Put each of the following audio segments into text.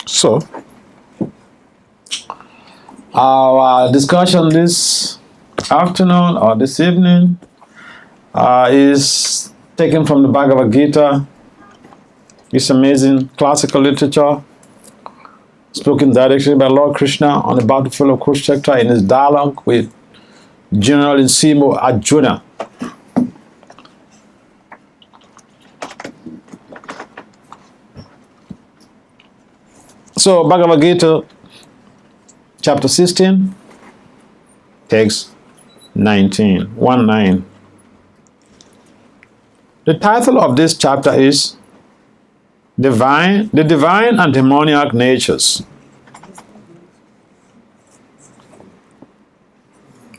So, our discussion this afternoon or this evening is taken from the Bhagavad-gita. It's amazing classical literature spoken directly by Lord Krishna on the battlefield of Kurukshetra in his dialogue with General in Simo Arjuna. So, Bhagavad-gita, chapter 16, text 19, 1-9. The title of this chapter is the Divine and Demoniac Natures.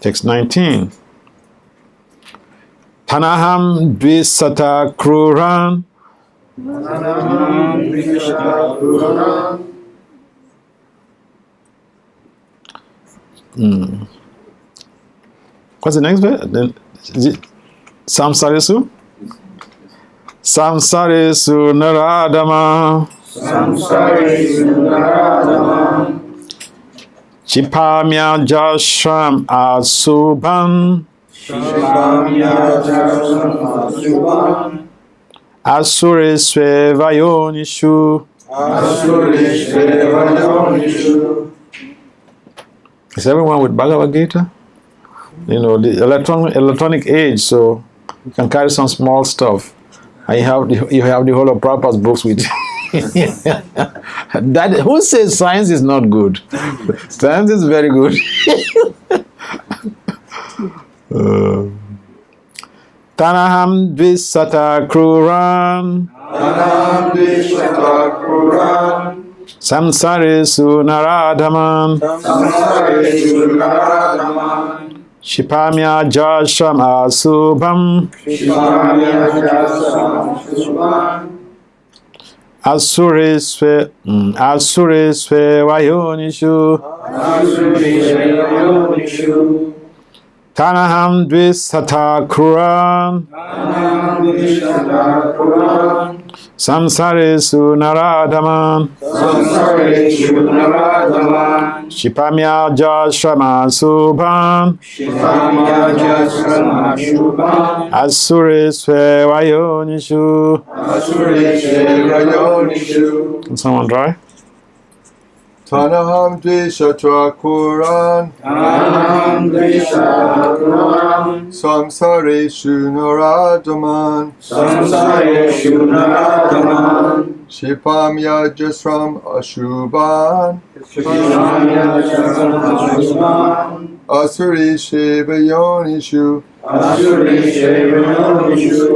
Text 19. Tanaham dvisata kruran. What's the next bit? Is it Samsarisu? Samsarisu naradama. Samsarisu naradama. Chipamya jashram asubhan. Chipamya jashram asubhan. Asurisve vayonishu. Asurisve vayonishu. Is everyone with Bhagavad-gita? You know, the electronic age, so you can carry some small stuff. And you have the whole of Prabhupada's books with you. That, who says science is not good? Science is very good. Tanaham dvisata kruran. Tanaham dvisata kruran. Samsarisu naradhaman. Samsarisu naradhaman. Shipamya jashram asubham. Shipamya jashram asubham. Asurisve vayonishu. Asurisve vayonishu. Tanaham dvisata kruran. Tanaham dvisata kruran. Samsarisu naradhaman. Samsarisu naradhaman. Shipamya jashram asubham. Shipamya jashram asubham. Asurisve vayonishu. Asurisve vayonishu. Can someone try? Tanaham dvisata kruran. Tanaham dvisata kruran. Samsareshu naradhaman. Samsareshu naradhaman. Shipamya jasram ashubhan. Shipamya jashram asubham. Asurishe vayonishu. Asurishe vayonishu.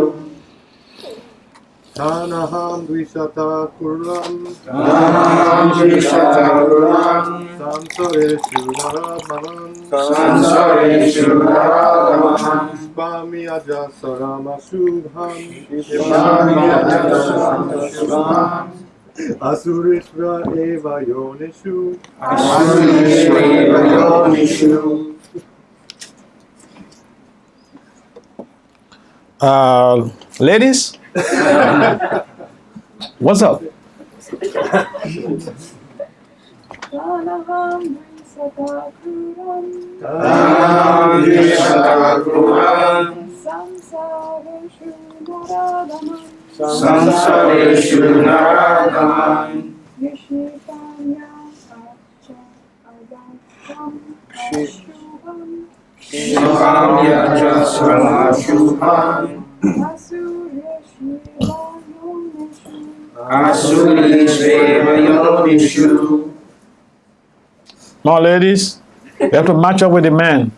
Tanaham dvisata kruran. Tanaham dvisata kruran. Samsareshu naradhaman. Samsareshu naradhaman. Shipamya jasram ashubhan. Shipamya jashram asubham. Asurisva eva yonishu. Asurisve vayonishu. Ladies? What's up? Tanaham dvisata kruran. Samsareshu naradhaman. Samsareshu naradhaman. Shipamya jashram asubham. Asurisve vayonishu. More ladies? You have to match up with the men.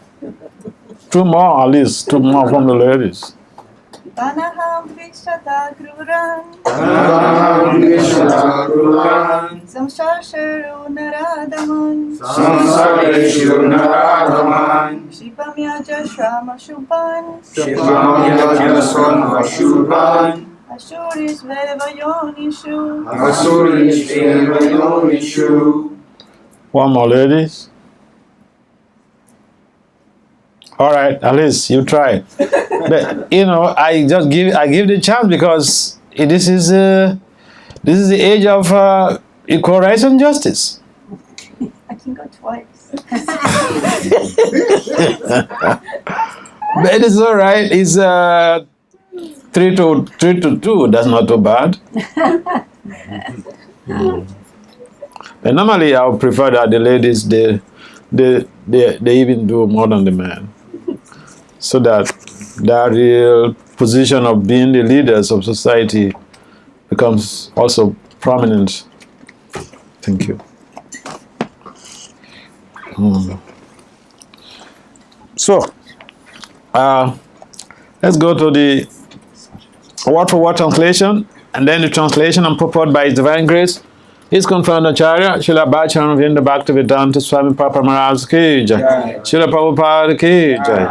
Two more, at least. Two more from the ladies. Tanaham dvisata kruran. Tanaham dvisata kruran. Samsharsharu naradhaman. Samsareshu naradhaman. Shipamya jashram ashubhan. Shipamya jashram asubham. Asurisve vayonishu. Asurisve vayonishu. One more, ladies. All right, at least you try. But you know, I give the chance because this is the age of equal rights and justice. I can go twice. But it's all right. It's 3 to 2. That's not too bad. And normally, I would prefer that the ladies they even do more than the men, so that that real position of being the leaders of society becomes also prominent. Thank you. So, let's go to the word-for-word translation, and then the translation and purport by His Divine Grace is confirmed Acharya Srila Bhakti Bhakti Swami Papa Maharaj ki jai, Srila Prabhupada ki jai.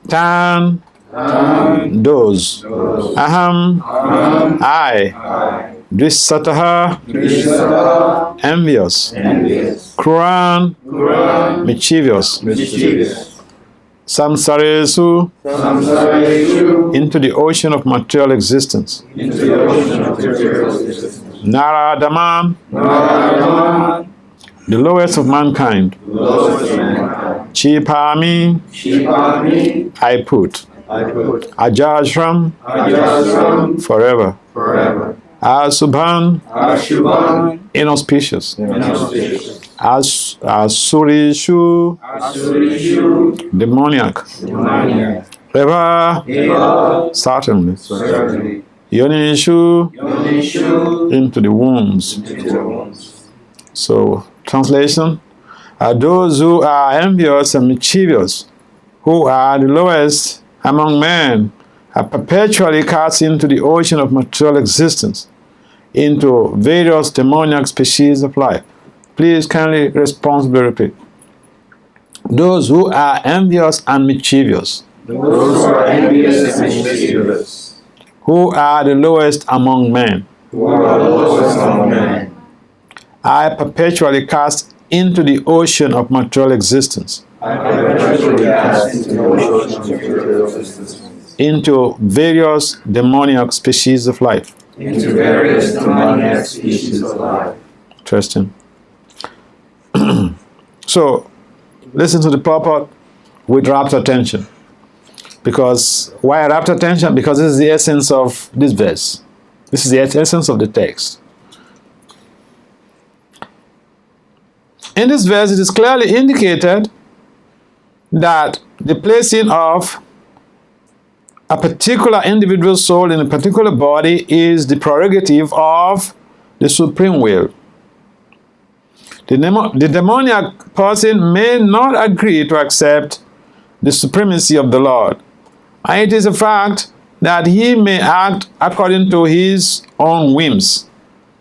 Tan, those, aham, I, drisataha, envious, kruran, mischievous, samsaresu, into the ocean of material existence. Naradaman, the lowest of mankind. Chipami, I put. Ajashram, forever. Asubhan, inauspicious. Asurishu, demoniac. Eva, certainly. Yonishu, into the wombs. So, translation, are those who are envious and mischievous, who are the lowest among men, are perpetually cast into the ocean of material existence, into various demoniac species of life. Please kindly responsibly repeat. Those who are envious and mischievous, Those who are envious and mischievous, who are the lowest among men, who are the lowest among men, are perpetually cast into the ocean of material existence, are perpetually cast into the ocean of material existence, into various demoniac species of life. into various demoniac species of life. Interesting. So, listen to the purport with rapt attention. Because, why rapt attention? Because this is the essence of this verse. This is the essence of the text. In this verse, it is clearly indicated that the placing of a particular individual soul in a particular body is the prerogative of the supreme will. The demoniac person may not agree to accept the supremacy of the Lord. And it is a fact that he may act according to his own whims.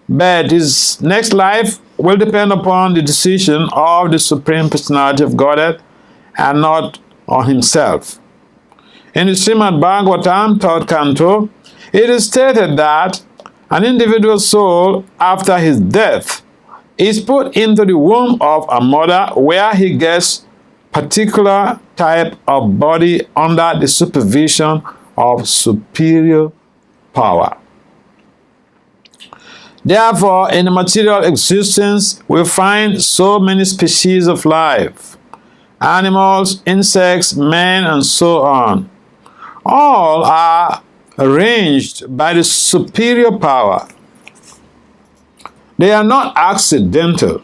But his next life will depend upon the decision of the Supreme Personality of Godhead and not on himself. In the Srimad Bhagavatam, 3rd canto, it is stated that an individual soul after his death is put into the womb of a mother where he gets particular type of body under the supervision of superior power. Therefore, in the material existence, we find so many species of life, animals, insects, men, and so on. All are arranged by the superior power. They are not accidental.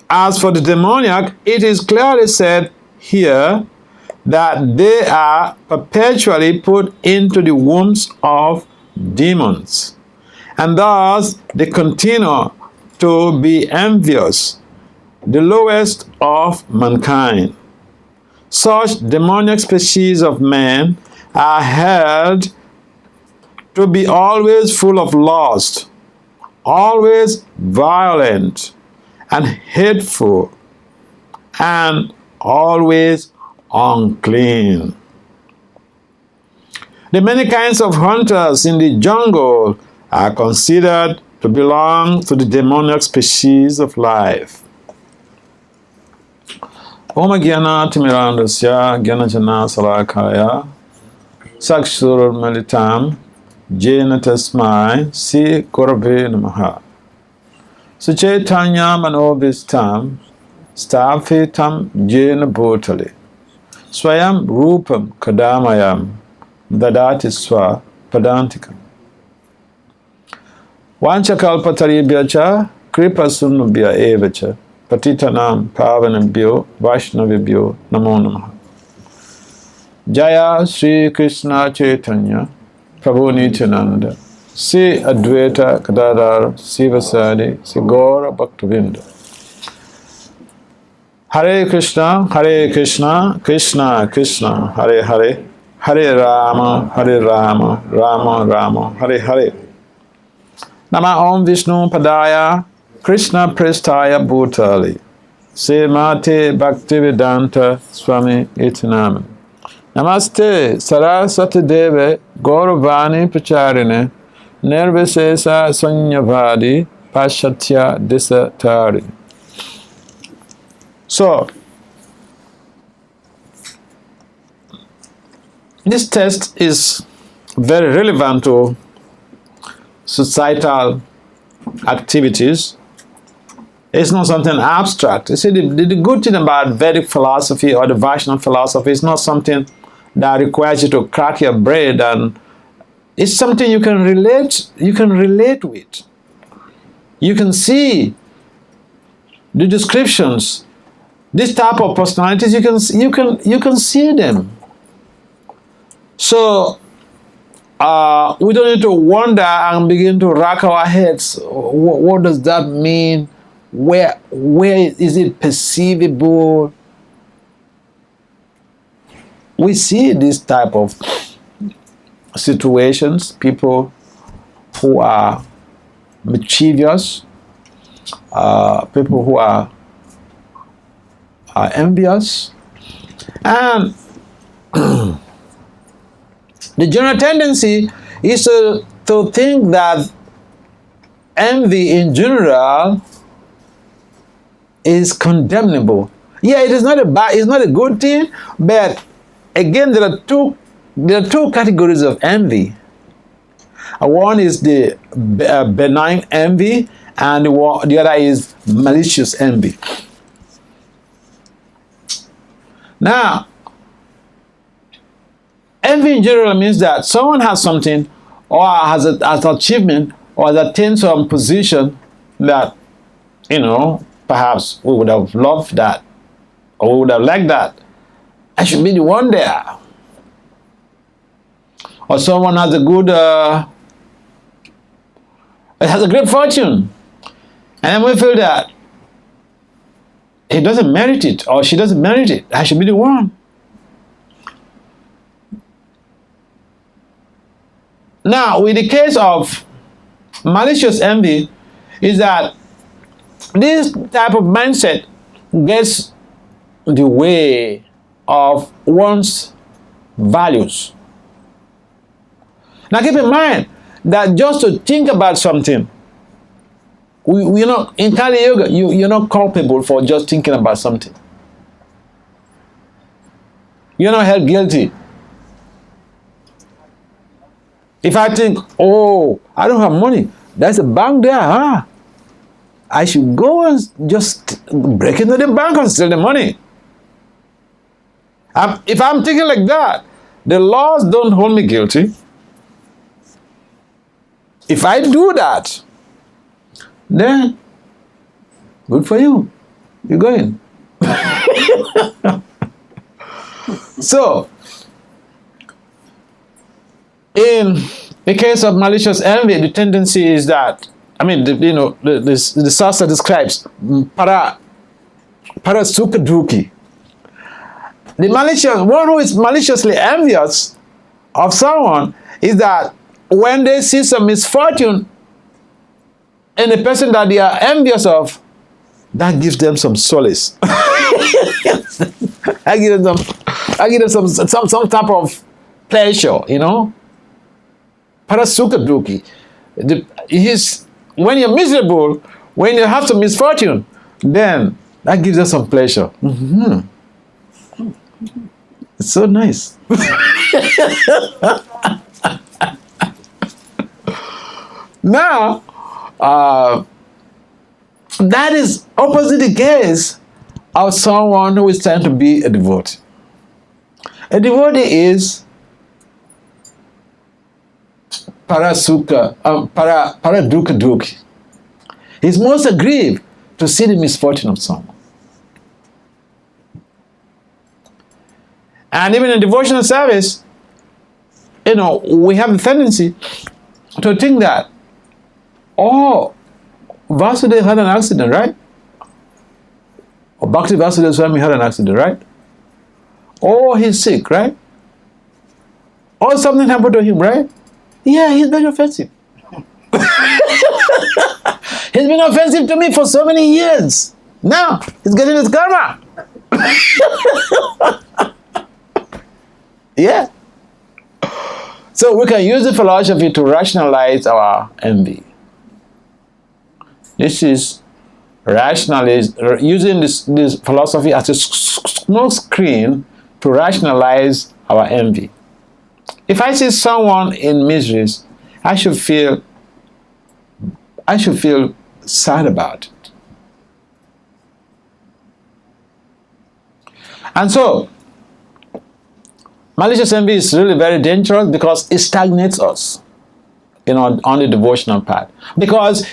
As for the demoniac, it is clearly said here that they are perpetually put into the wombs of demons, and thus they continue to be envious, the lowest of mankind. Such demoniac species of men are held to be always full of lust, always violent and hateful, and always unclean. The many kinds of hunters in the jungle are considered to belong to the demoniac species of life. Om Gyana Timirandasya Gyana Jana Salakaya Sakshur Melitam Jena Tasmai Si Gurave Namaha. Suchaitanya Manobhistam Sthapitam Jena Bhutale Swayam Rupam Kadamayam Dadati Swa Padantikam. Vanchakalpataribhyacha Kripa Sunnubhya Evacha Patitanam Pavanabhyo Vaishnavibhyo Namo Namaha. Jaya Sri Krishna Chaitanya Prabhu Nityananda Si Advaita Gadadhar Sivasadi Si Gaura Bhaktavinda. Hare Krishna, Krishna Krishna, Hare Hare, Hare Rama, Rama Rama, Hare Hare. Nama Om Vishnu Padaya, Krishna Prestaya Bhutali, Srimate Bhaktivedanta Swami Itinam. Namaste Saraswati Deve Gauravani Pracharine Nirvisesa Sunyavadi Pashatya Disatari. So, this text is very relevant to societal activities. It's not something abstract. You see, the good thing about Vedic philosophy or the Vaishnava philosophy is not something that requires you to crack your brain, and it's something you can relate with. You can see the descriptions. This type of personalities, you can see them. So we don't need to wonder and begin to rack our heads. What does that mean? Where is it perceivable? We see this type of situations, people who are mischievous, people who are envious, and the general tendency is to think that envy in general is condemnable. Yeah, it's not a good thing, but again, there are two categories of envy. One is the benign envy, and the other is malicious envy. Now, envy in general means that someone has something, or has an achievement, or has attained some position that, perhaps we would have loved that, or we would have liked that. I should be the one there. Or someone has a great fortune, and then we feel that he doesn't merit it, or she doesn't merit it. I should be the one. Now, with the case of malicious envy, is that this type of mindset gets the way of one's values. Now, keep in mind that just to think about something, we're not, in Kali Yoga, you're not culpable for just thinking about something. You're not held guilty. If I think, oh, I don't have money, there's a bank there, huh? I should go and just break into the bank and steal the money. If I'm thinking like that, the laws don't hold me guilty. If I do that, then good for you. You're going. So, in the case of malicious envy, the tendency is that, the Shastra describes para sukaduki. One who is maliciously envious of someone is that when they see some misfortune in the person that they are envious of, that gives them some solace. I give them some type of pleasure, Parasukaduki. When you're miserable, when you have some misfortune, then that gives us some pleasure. Mm-hmm. It's so nice. Now, that is opposite the case of someone who is trying to be a devotee. A devotee is paradukkha dukhi. He's most aggrieved to see the misfortune of someone. And even in devotional service, we have a tendency to think that, oh, Vasudeva had an accident, right? Or Bhakti Vasudeva Swami had an accident, right? Oh, he's sick, right? Or something happened to him, right? Yeah, he's very offensive. He's been offensive to me for so many years. Now, he's getting his karma. Yeah. So we can use the philosophy to rationalize our envy. This is using this philosophy as a smoke screen to rationalize our envy. If I see someone in miseries, I should feel sad about it. And so, malicious envy is really very dangerous because it stagnates us, on the devotional path. Because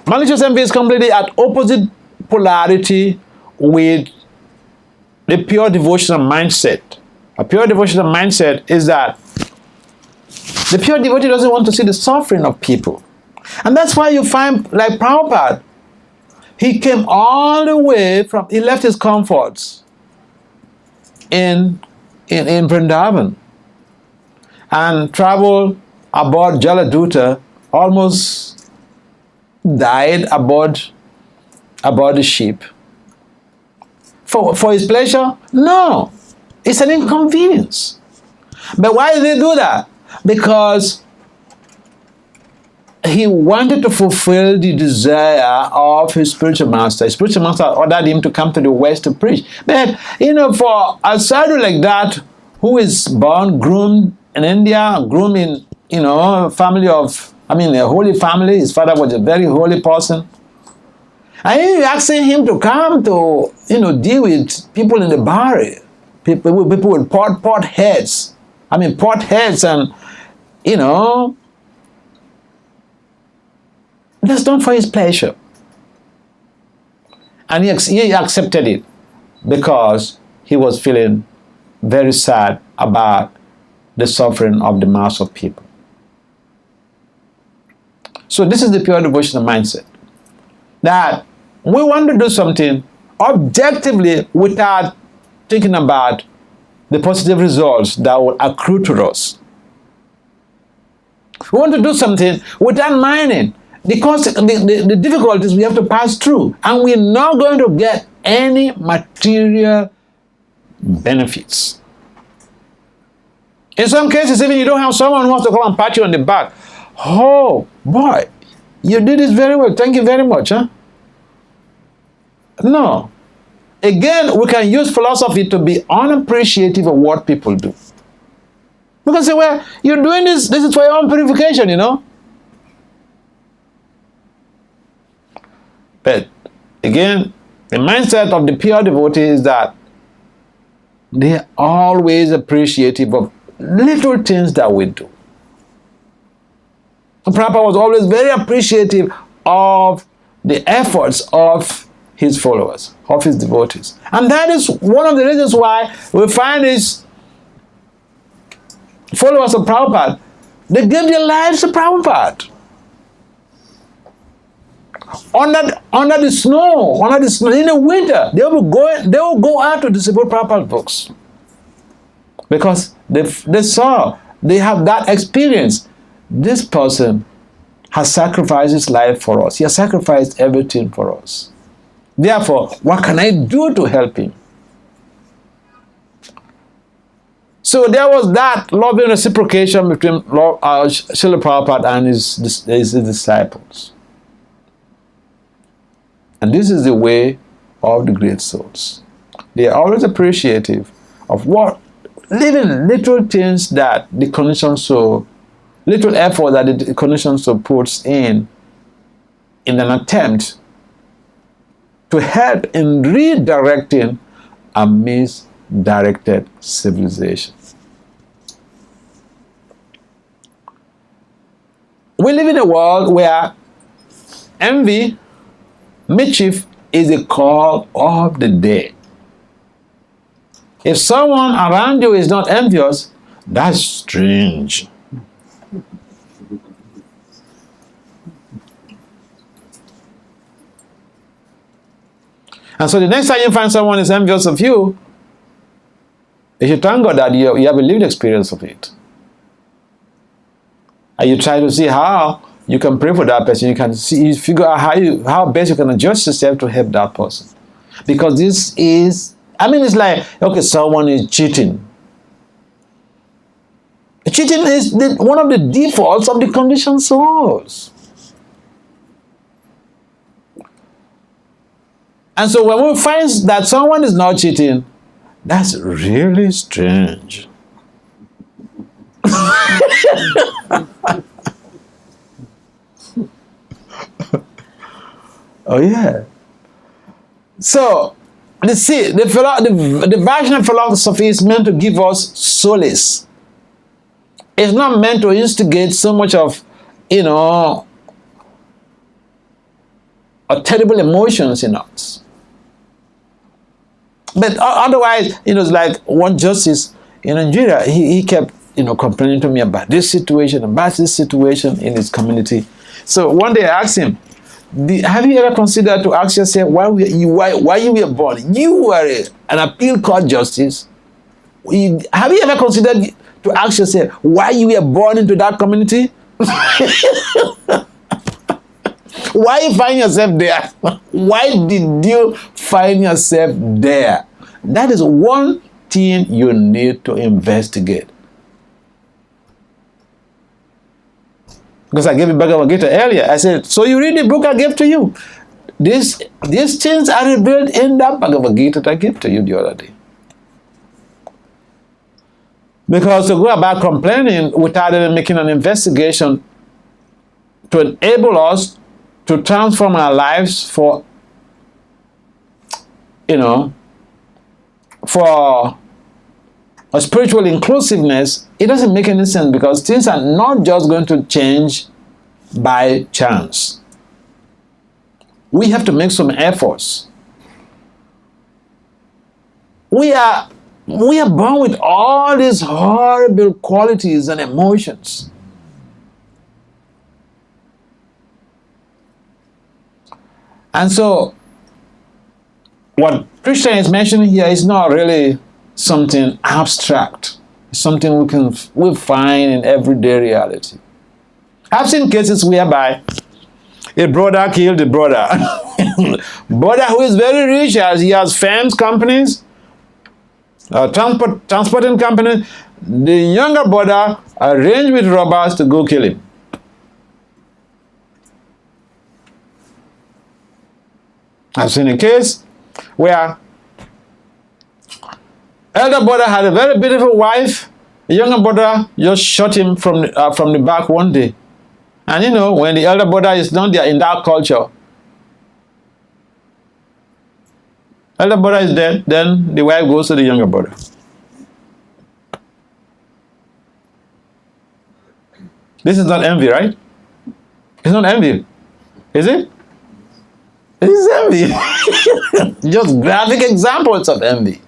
malicious envy is completely at opposite polarity with the pure devotional mindset. A pure devotional mindset is that the pure devotee doesn't want to see the suffering of people. And that's why you find, like Prabhupada, he came all the way he left his comforts in Vrindavan and traveled aboard Jaladuta, almost died aboard the ship. For his pleasure? No. It's an inconvenience. But why did they do that? Because he wanted to fulfill the desire of his spiritual master. His spiritual master ordered him to come to the West to preach. But, for a sadhu like that, who is born, groomed in India, groomed in, a holy family, his father was a very holy person. And you're asking him to come to, deal with people in the Bari, people with pot heads. Pot heads and, that's not for his pleasure. And he accepted it because he was feeling very sad about the suffering of the mass of people. So this is the pure devotional mindset. That we want to do something objectively without thinking about the positive results that will accrue to us. We want to do something without minding the difficulties we have to pass through, and we're not going to get any material benefits. In some cases, even you don't have someone who wants to come and pat you on the back. Oh, boy, you did this very well. Thank you very much. Huh? No. Again, we can use philosophy to be unappreciative of what people do. We can say, well, you're doing this is for your own purification, But again, the mindset of the pure devotee is that they are always appreciative of little things that we do. Prabhupada was always very appreciative of the efforts of his followers, of his devotees. And that is one of the reasons why we find these followers of Prabhupada, they give their lives to Prabhupada. Under the snow, in the winter, they will go out to distribute Prabhupada books. Because they have that experience. This person has sacrificed his life for us. He has sacrificed everything for us. Therefore, what can I do to help him? So there was that loving reciprocation between Srila Prabhupada and his disciples. And this is the way of the great souls. They are always appreciative of living little things that the conditioned soul little effort that the conditioned soul puts in an attempt to help in redirecting a misdirected civilization. We live in a world where envy, mischief is the call of the day. If someone around you is not envious, that's strange. And so the next time you find someone is envious of you, you should thank God that you have a lived experience of it. And you try to see how you can pray for that person. You figure out how best you can adjust yourself to help that person. Because this is, it's like, okay, someone is cheating. Cheating is one of the defaults of the conditioned souls. And so when we find that someone is not cheating, that's really strange. Oh yeah. So the Vaishnava philosophy is meant to give us solace. It's not meant to instigate so much of, a terrible emotions in us. But otherwise, it's like one justice in Nigeria, he kept, complaining to me about this situation, about this situation in his community. So one day I asked him, have you ever considered to ask yourself why you were born? You were an appeal court justice. Have you ever considered to ask yourself why you were born into that community? Why you find yourself there? Why did you find yourself there? That is one thing you need to investigate. Because I gave you Bhagavad-gita earlier. I said, so you read the book I gave to you. These things are revealed in that Bhagavad-gita that I gave to you the other day. Because to go about complaining without even making an investigation to enable us to transform our lives for a spiritual inclusiveness, it doesn't make any sense, because things are not just going to change by chance. We have to make some efforts. We are born with all these horrible qualities and emotions. And so, what Krishna is mentioning here is not really something abstract. It's something we find in everyday reality. I've seen cases whereby a brother killed a brother. Brother who is very rich, he has firms, companies, transporting companies. The younger brother arranged with robbers to go kill him. I've seen a case where elder brother had a very beautiful wife. The younger brother just shot him from the back one day. And when the elder brother is not there in that culture, elder brother is dead, then the wife goes to the younger brother. This is not envy, right? It's not envy, is it? It is envy. Just graphic examples of envy.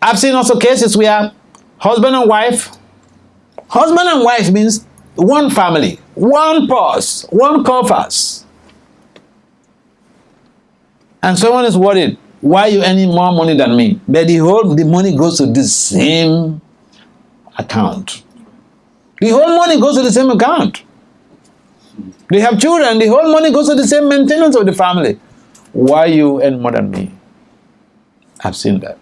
I've seen also cases where husband and wife means one family, one purse, one coffers. And someone is worried, why are you earning more money than me? But the money goes to the same account. The whole money goes to the same account. They have children, the whole money goes to the same maintenance of the family. Why you earn more than me? I've seen that.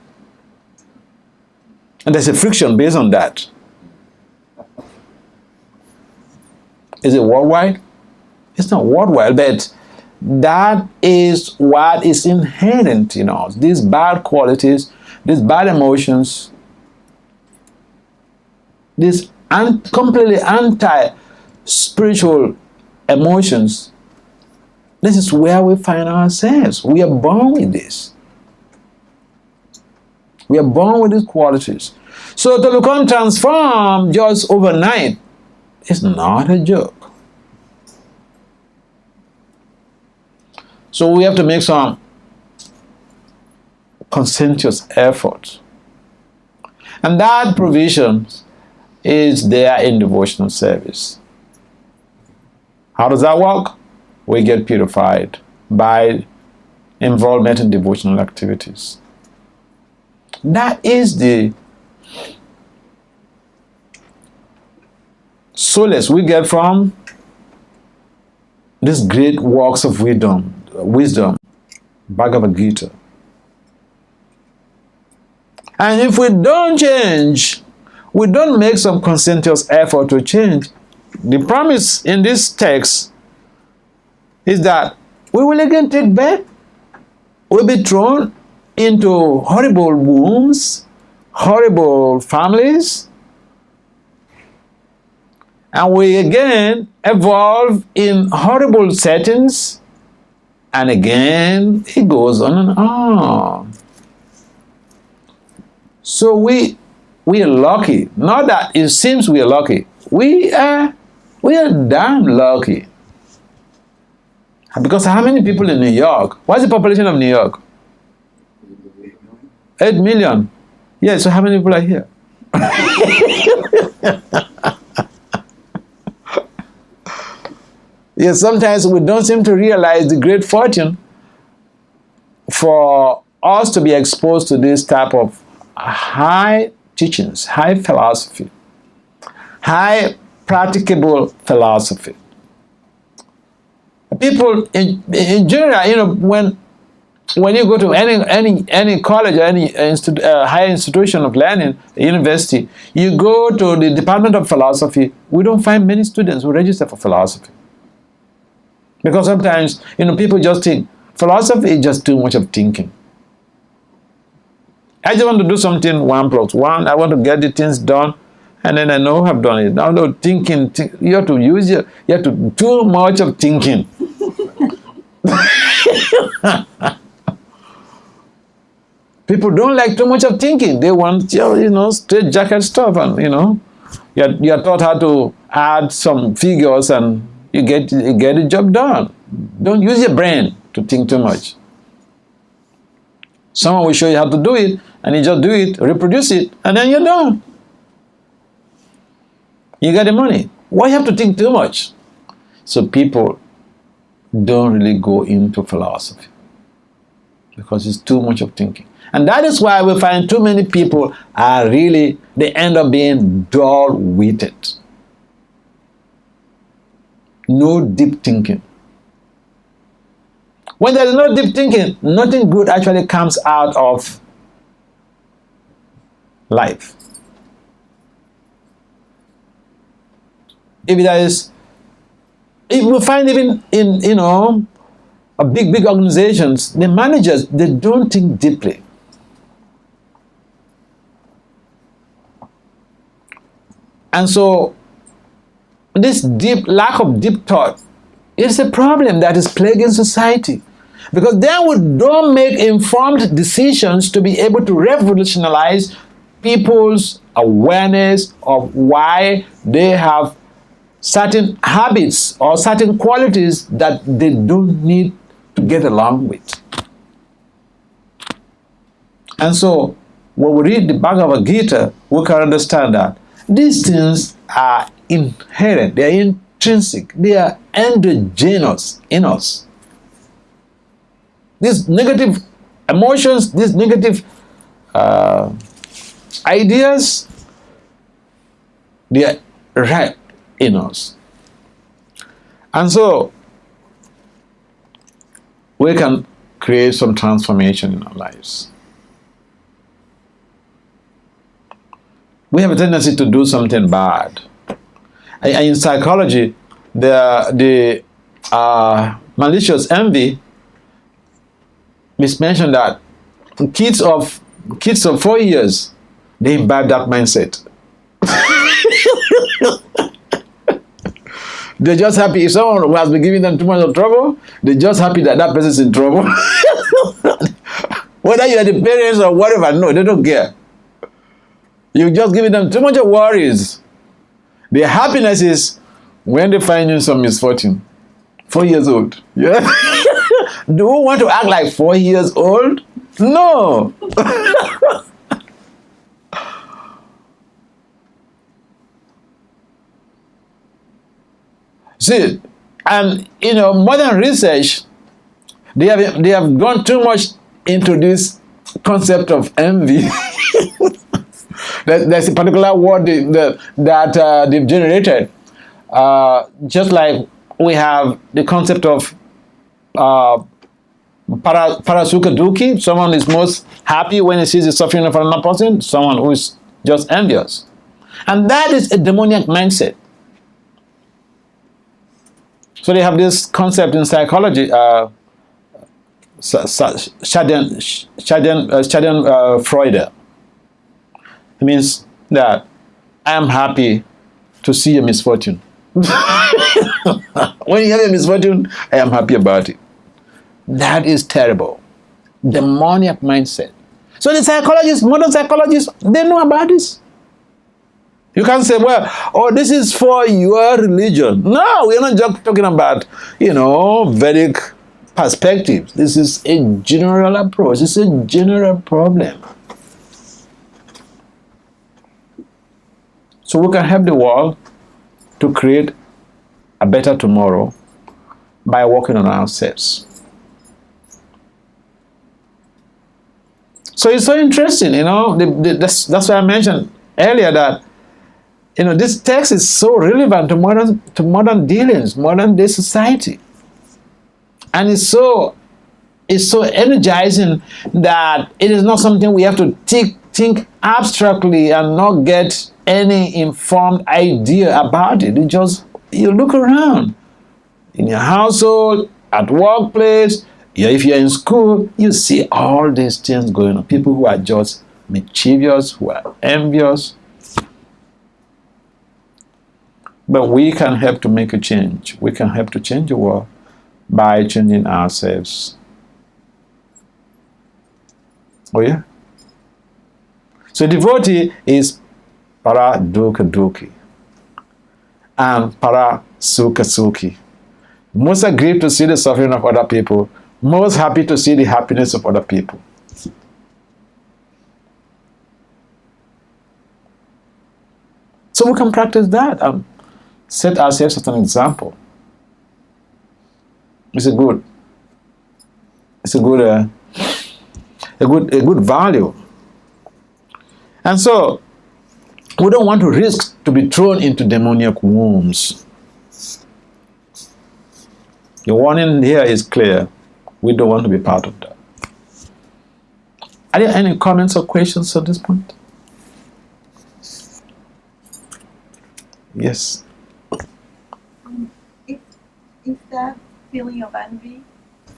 And there's a friction based on that. Is it worldwide? It's not worldwide, but that is what is inherent in us. These bad qualities, these bad emotions these completely anti-spiritual emotions, this is where we find ourselves. We are born with this. We are born with these qualities. So to become transformed just overnight is not a joke. So we have to make some conscientious effort. And that provision is there in devotional service. How does that work? We get purified by involvement in devotional activities. That is the solace we get from these great works of wisdom, Bhagavad-gita. And if we don't change, we don't make some conscientious effort to change, the promise in this text is that we will again take birth, we'll be thrown into horrible wombs, horrible families, and we again evolve in horrible settings, and again it goes on and on. So we are lucky. Not that it seems we are lucky. We are damn lucky. Because how many people in New York? What's the population of New York? 8 million. Yeah, so how many people are here? Yes, sometimes we don't seem to realize the great fortune for us to be exposed to this type of high teachings, high philosophy, high practicable philosophy. People in general, when you go to any college or any higher institution of learning, university, you go to the Department of Philosophy, we don't find many students who register for philosophy. Because sometimes, people just think, philosophy is just too much of thinking. I just want to do something 1 + 1. I want to get the things done, and then I know I've done it. Now, no thinking, you have to you have to do too much of thinking. People don't like too much of thinking. They want, straight jacket stuff, and you're taught how to add some figures, and you get the job done. Don't use your brain to think too much. Someone will show you how to do it, and you just do it, reproduce it, and then you're done. You get the money. Why you have to think too much? So people don't really go into philosophy because it's too much of thinking. And that is why we find too many people they end up being dull-witted. No deep thinking. When there is no deep thinking, nothing good actually comes out of life. If we find even in a big organizations, the managers, they don't think deeply. And so this lack of deep thought is a problem that is plaguing society. Because then we don't make informed decisions to be able to revolutionize people's awareness of why they have certain habits or certain qualities that they don't need to get along with. And so when we read the Bhagavad-gita, we can understand that these things are inherent, they are intrinsic, they are endogenous in us. These negative emotions, these negative ideas, they are right in us. And so we can create some transformation in our lives. We have a tendency to do something bad. In psychology, the malicious envy is mentioned that kids of 4 years, they imbibe that mindset. They're just happy. If someone who has been giving them too much of trouble, they're just happy that that person's in trouble. Whether you're the parents or whatever, no, they don't care. You're just giving them too much of worries. Their happiness is when they find you some misfortune. 4 years old. Yeah. Do you want to act like 4 years old? No. See, and modern research, they have gone too much into this concept of envy. There's a particular word that they've generated. Just like we have the concept of parasuka dukkhi, someone is most happy when he sees the suffering of another person, someone who is just envious. And that is a demoniac mindset. So they have this concept in psychology, Freud. It means that I am happy to see a misfortune. When you have a misfortune, I am happy about it. That is terrible. Demoniac mindset. So the psychologists, modern psychologists, they know about this. You can't say, well, this is for your religion. No, we're not just talking about, Vedic perspectives. This is a general approach. It's a general problem. So we can help the world to create a better tomorrow by working on ourselves. So it's so interesting, that's why I mentioned earlier that, this text is so relevant to modern dealings, modern day society. And it's so energizing that it is not something we have to think abstractly and not get any informed idea about it. You look around in your household, at workplace, if you're in school, you see all these things going on. People who are just mischievous, who are envious. But we can help to make a change. We can help to change the world by changing ourselves. Oh yeah? So devotee is para dukkha dukkhi and para sukha sukhi. Most aggrieved to see the suffering of other people, most happy to see the happiness of other people. So we can practice that and set ourselves as an example. It's a good value. And so we don't want to risk to be thrown into demoniac wombs. The warning here is clear. We don't want to be part of that. Are there any comments or questions at this point? Yes. If that feeling of envy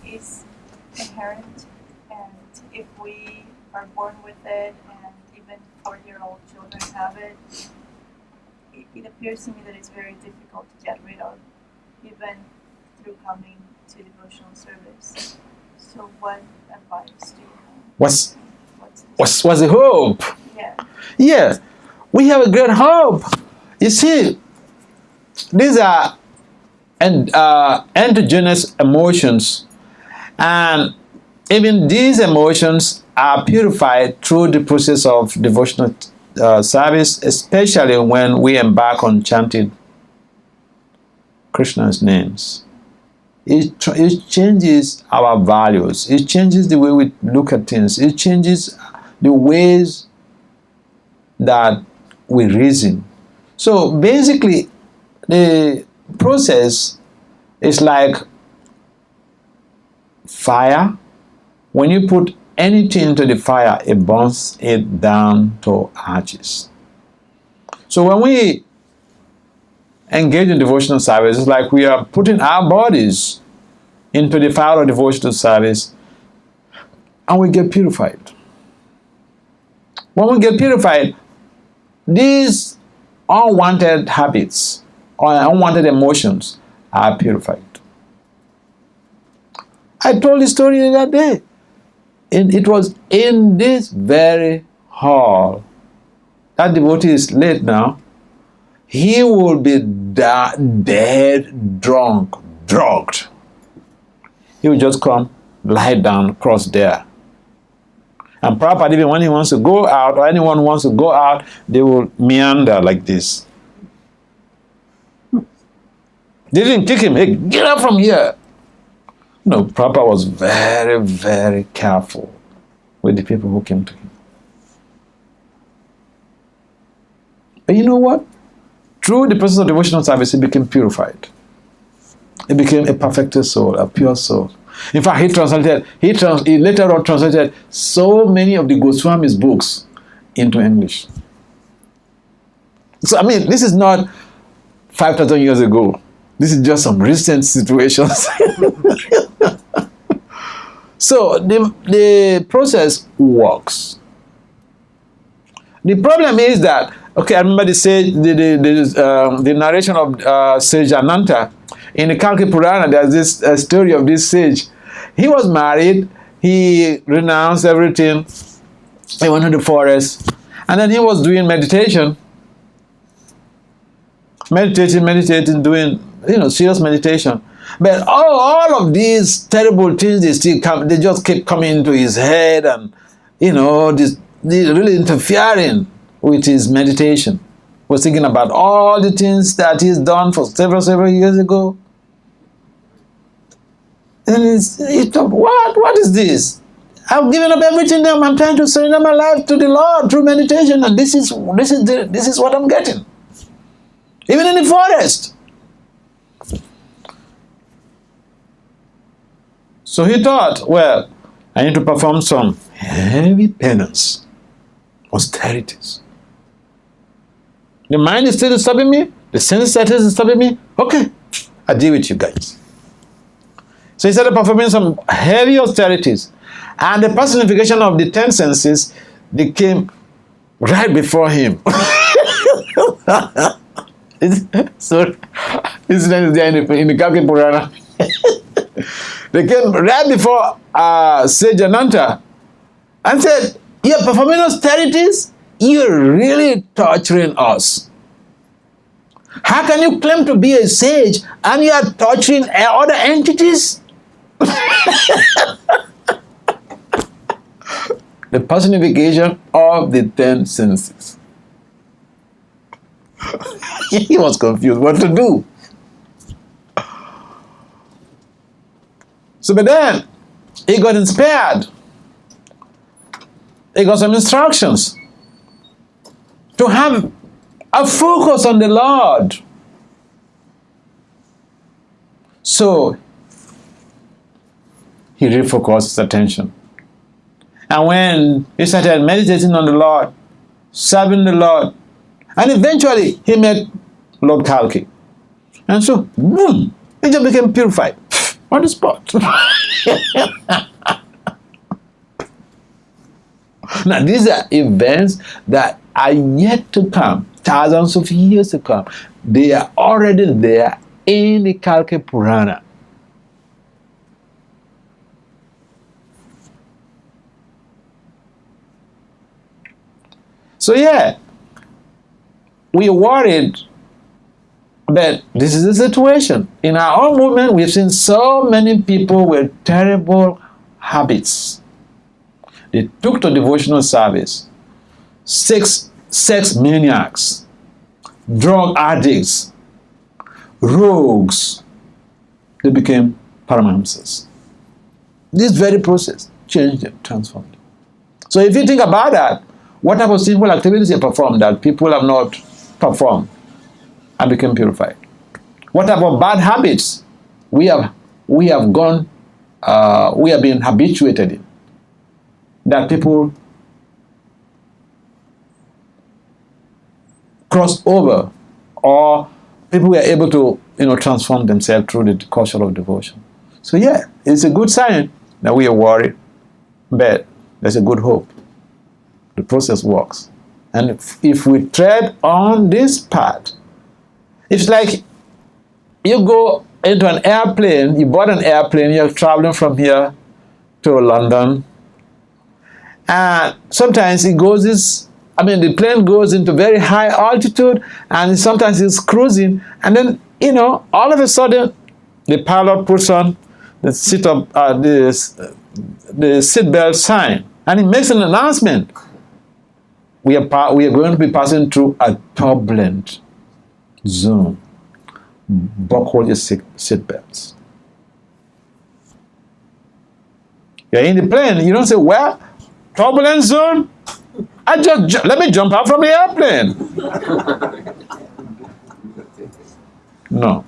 is inherent, and if we are born with it, and even 4-year-old children have it, it appears to me that it's very difficult to get rid of, even through coming to devotional service. So what advice do you have? What's the hope? Yeah, we have a great hope. You see, these are endogenous emotions, and even these emotions are purified through the process of devotional service, especially when we embark on chanting Krishna's names. It changes our values. It changes the way we look at things. It changes the ways that we reason. So basically, the process is like fire. When you put anything into the fire, it burns it down to ashes. So when we engage in devotional service, it's like we are putting our bodies into the fire of devotional service, and we get purified. When we get purified, these unwanted habits or unwanted emotions are purified. I told the story the other day. It was in this very hall. That devotee is late now. He will be dead drunk, drugged. He will just come, lie down, cross there. And Prabhupada, even when he wants to go out, or anyone wants to go out, they will meander like this. They didn't kick him. Hey, get up from here. No, Prabhupada was very, very careful with the people who came to him. But you know what? Through the process of devotional service, he became purified. He became a perfected soul, a pure soul. In fact, he later on translated so many of the Goswami's books into English. So, I mean, this is not 5,000 years ago. This is just some recent situations. So, the process works. The problem is that, okay, I remember the narration of Sage Ananta. In the Kalki Purana, there's this story of this sage. He was married, he renounced everything, he went to the forest, and then he was doing meditation. Meditating, doing, serious meditation. But all of these terrible things, they just keep coming into his head, and, they really interfering with his meditation. He was thinking about all the things that he's done for several years ago. And he thought, what is this? I've given up everything now. I'm trying to surrender my life to the Lord through meditation, and this is what I'm getting. Even in the forest. So he thought, well, I need to perform some heavy penance, austerities. The mind is still disturbing me, the sense set is disturbing me. Okay, I deal with you guys. So he started performing some heavy austerities, and the personification of the 10 senses, they came right before him. So, incident is there in the Kalki Purana. They came right before Sage Ananta and said, "You're performing austerities? You're really torturing us. How can you claim to be a sage and you are torturing other entities?" The personification of the 10 senses. He was confused what to do. So, but then he got inspired. He got some instructions to have a focus on the Lord. So he refocused his attention. And when he started meditating on the Lord, serving the Lord, and eventually he met Lord Kalki. And so, boom, he just became purified on the spot. Now, these are events that are yet to come, thousands of years to come. They are already there in the Kalki Purana. So yeah, we are worried, but this is the situation. In our own movement, we've seen so many people with terrible habits. They took to devotional service. Sex maniacs, drug addicts, rogues. They became Paramahamsas. This very process changed them, transformed them. So if you think about that, what type of sinful activities you perform that people have not performed and become purified? What type of bad habits we have been habituated in that people cross over, or people were able to transform themselves through the culture of devotion. So yeah, it's a good sign that we are worried, but there's a good hope. The process works. And if we tread on this path, it's like you go into an airplane, you bought an airplane, you're traveling from here to London, and sometimes the plane goes into very high altitude, and sometimes it's cruising, and then, all of a sudden, the pilot puts on the seatbelt sign, and he makes an announcement. We are going to be passing through a turbulent zone. Buckle your seatbelts. You're in the plane. You don't say, well, turbulent zone? Let me jump out from the airplane. No.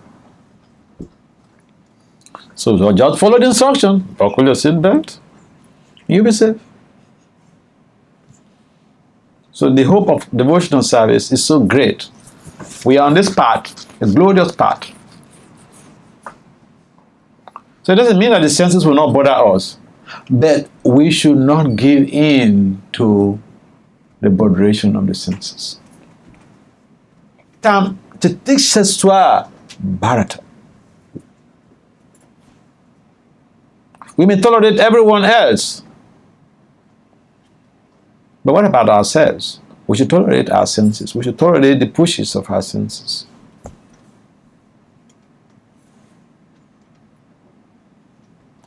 So just follow the instruction. Buckle your seatbelt. You'll be safe. So the hope of devotional service is so great. We are on this path, a glorious path. So it doesn't mean that the senses will not bother us, but we should not give in to the botheration of the senses. Tam titikshaswa bharata. We may tolerate everyone else, but what about ourselves? We should tolerate our senses. We should tolerate the pushes of our senses.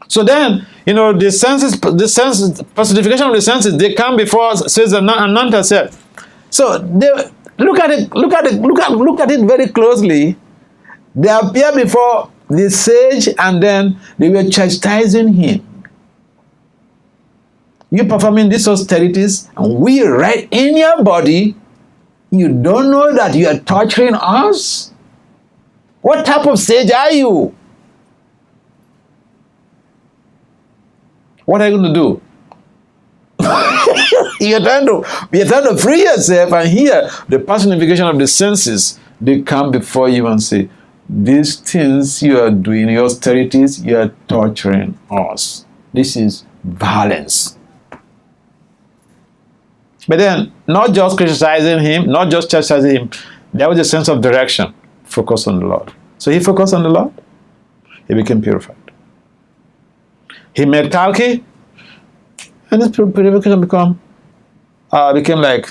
So then, the senses, personification of the senses, they come before, says Ananta said. So they look at it very closely. They appear before the sage, and then they were chastising him. You're performing these austerities, and we right in your body. You don't know that you are torturing us? What type of sage are you? What are you going to do? You're trying to free yourself, and here the personification of the senses, they come before you and say, these things you are doing, your austerities, you are torturing us. This is violence. But then, not just criticizing him, not just chastising him, there was a sense of direction. Focus on the Lord. So he focused on the Lord. He became purified. He met Kalki, and this purification became like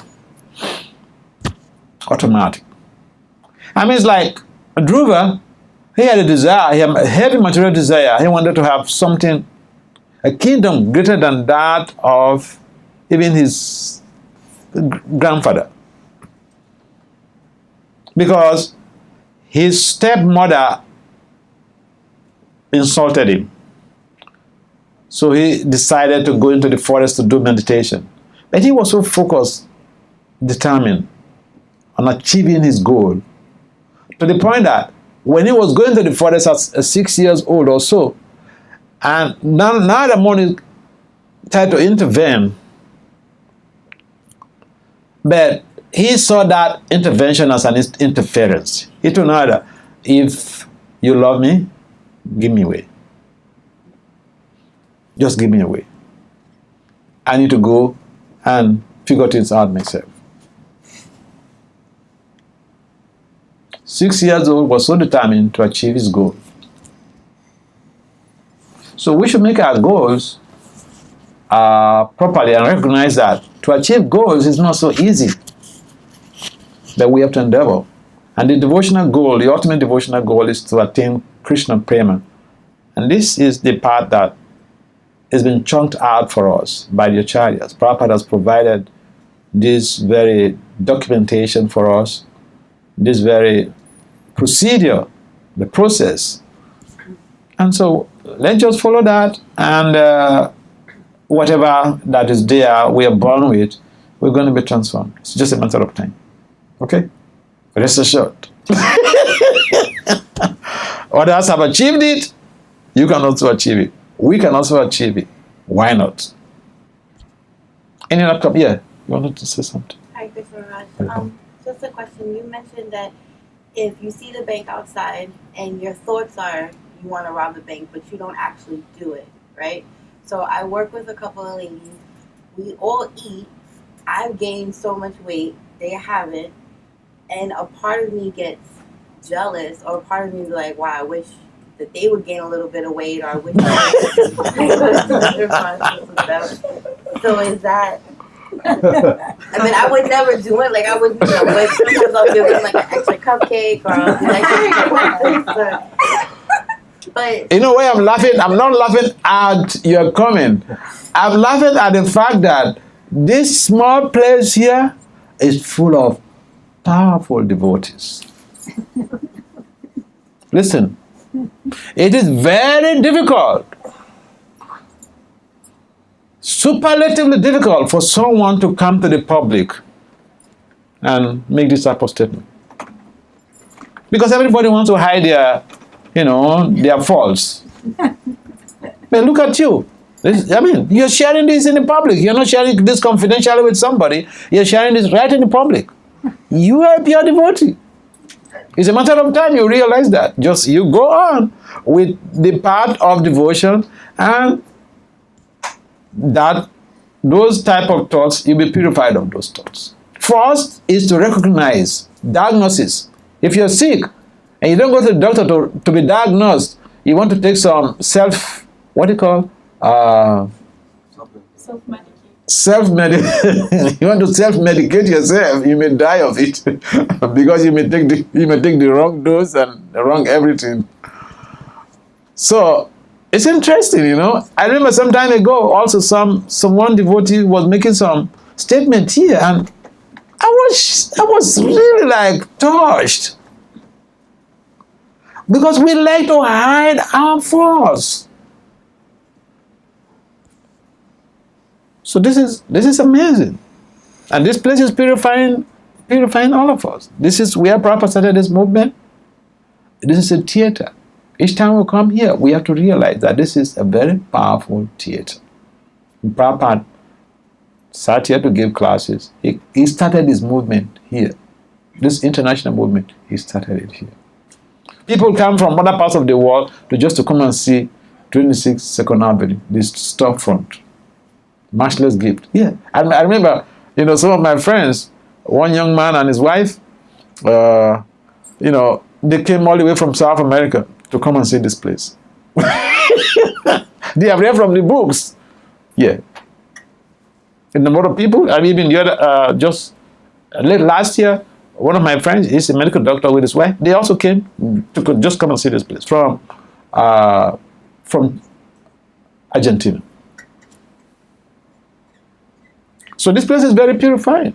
automatic. It's like Dhruva, he had a desire, he had a heavy material desire. He wanted to have something, a kingdom greater than that of even his grandfather. Because his stepmother insulted him. So he decided to go into the forest to do meditation. But he was so focused, determined on achieving his goal, to the point that when he was going to the forest at 6 years old or so, and now the money tried to intervene, but he saw that intervention as an interference. He told Nada, if you love me, give me away. Just give me away. I need to go and figure things out myself. 6 years old, was so determined to achieve his goal. So we should make our goals properly and recognize that to achieve goals is not so easy, that we have to endeavor. And the devotional goal, the ultimate devotional goal, is to attain Krishna Prema. And this is the part that has been chunked out for us by the acharyas. Prabhupada has provided this very documentation for us, this very procedure, the process. And so let's just follow that, and whatever that is there, we are born with, we're going to be transformed. It's just a matter of time. Okay? Rest assured. Others have achieved it, you can also achieve it. We can also achieve it. Why not? Any other cup? Yeah, you wanted to say something? Hi, Krishna Raj. Just a question. You mentioned that if you see the bank outside and your thoughts are you want to rob the bank, but you don't actually do it, right? So I work with a couple of ladies. We all eat, I've gained so much weight, they haven't, and a part of me gets jealous, or a part of me be like, wow, I wish that they would gain a little bit of weight, or I wish so is that, I mean, I would never do it, like I wouldn't do it, but sometimes I'll give them like an extra cupcake, or I'll be like, but You know why I'm laughing? I'm not laughing at your comment. I'm laughing at the fact that this small place here is full of powerful devotees. Listen, it is very difficult, superlatively difficult for someone to come to the public and make this type of statement. Because everybody wants to hide their, their faults. But look at you. You're sharing this in the public. You're not sharing this confidentially with somebody. You're sharing this right in the public. You are a pure devotee. It's a matter of time you realize that. Just you go on with the path of devotion, and that those type of thoughts, you'll be purified of those thoughts. First is to recognize diagnosis. If you're sick and you don't go to the doctor to be diagnosed, you want to take some Self-medicate. you want to self-medicate yourself, you may die of it because you may take the wrong dose and the wrong everything. So it's interesting, I remember some time ago also one devotee was making some statement here, and I was really like touched, because we like to hide our faults. So this is amazing, and this place is purifying all of us. This is where Prabhupada started this movement. This is a theater. Each time we come here, we have to realize that this is a very powerful theater. Prabhupada sat here to give classes. He started this movement here. This international movement, he started it here. People come from other parts of the world to come and see 26 Second Avenue, this storefront. Matchless Gift. Yeah. I remember, some of my friends, one young man and his wife, they came all the way from South America to come and see this place. They have read from the books. Yeah. And the number of people, even the other, just late last year, one of my friends, he's a medical doctor with his wife, they also came to just come and see this place from Argentina. So this place is very purifying.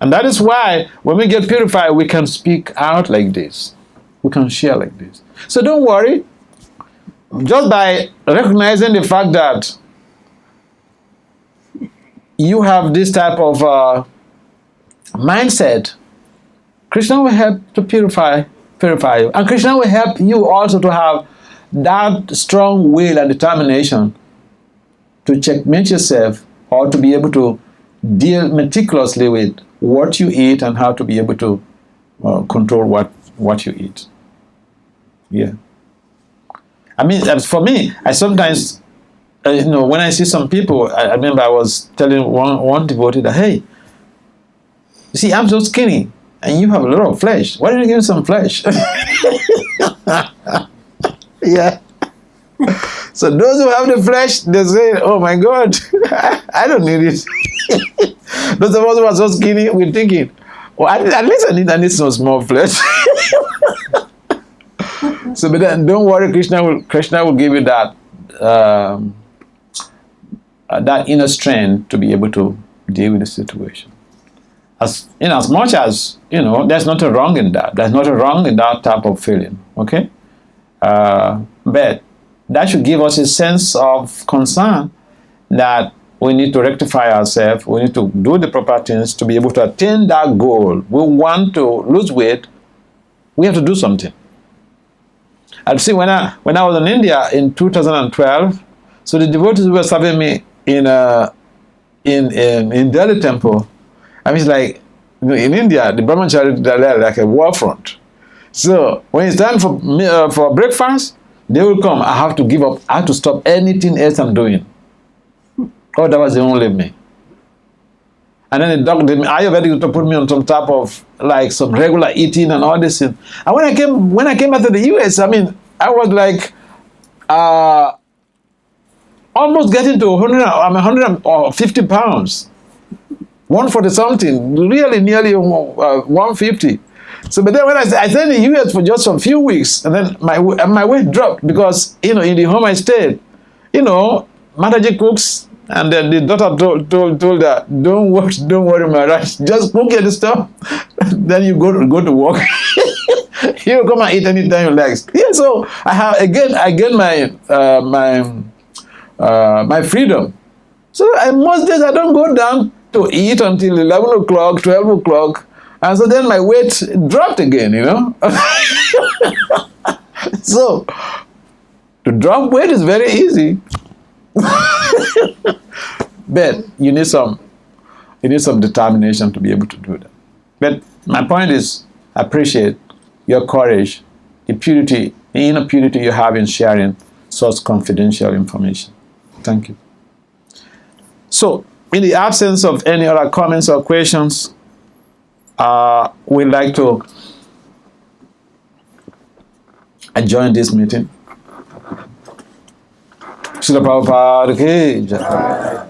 And that is why when we get purified, we can speak out like this. We can share like this. So don't worry. Just by recognizing the fact that you have this type of mindset, Krishna will help to purify you. And Krishna will help you also to have that strong will and determination to checkmate yourself, or to be able to deal meticulously with what you eat and how to be able to control what you eat. Yeah. For me, I sometimes, when I see some people, I remember I was telling one devotee that, hey, you see, I'm so skinny and you have a lot of flesh. Why don't you give me some flesh? Yeah. So those who have the flesh, they say, oh my God, I don't need it. Those of us who are so skinny, we're thinking, well, at least I need some small flesh. So but then, don't worry, Krishna will give you that that inner strength to be able to deal with the situation. As much as, there's nothing wrong in that. There's nothing wrong in that type of feeling, okay? But that should give us a sense of concern that we need to rectify ourselves. We need to do the proper things to be able to attain that goal. We want to lose weight. We have to do something. And see, when I was in India in 2012, so the devotees were serving me in Delhi temple. It's like, in India, the brahmacharis are like a war front. So when it's time for breakfast, they will come. I have to give up. I have to stop anything else I'm doing. Oh, that was the only me. And then the doctor, the Ayurvedic doctor put me on some type of like some regular eating and all this thing. And when I came back to the US, I mean, I was like almost getting to 150 pounds. 140 something, really nearly 150. So, but then when I stayed in the US for just a few weeks, and then my weight dropped because, in the home I stayed, Mataji cooks, and then the daughter told her, don't worry, my rice, just cook your stuff, then you go to work. You come and eat anytime you like. Yeah, so I gained my freedom. So most days I don't go down to eat until 11 o'clock, 12 o'clock. And so then my weight dropped again, So, to drop weight is very easy. But you need some determination to be able to do that. But my point is, I appreciate your courage, the purity, the inner purity you have in sharing such confidential information. Thank you. So, in the absence of any other comments or questions, we'd like to adjourn this meeting. Srila Prabhupada ki Jai.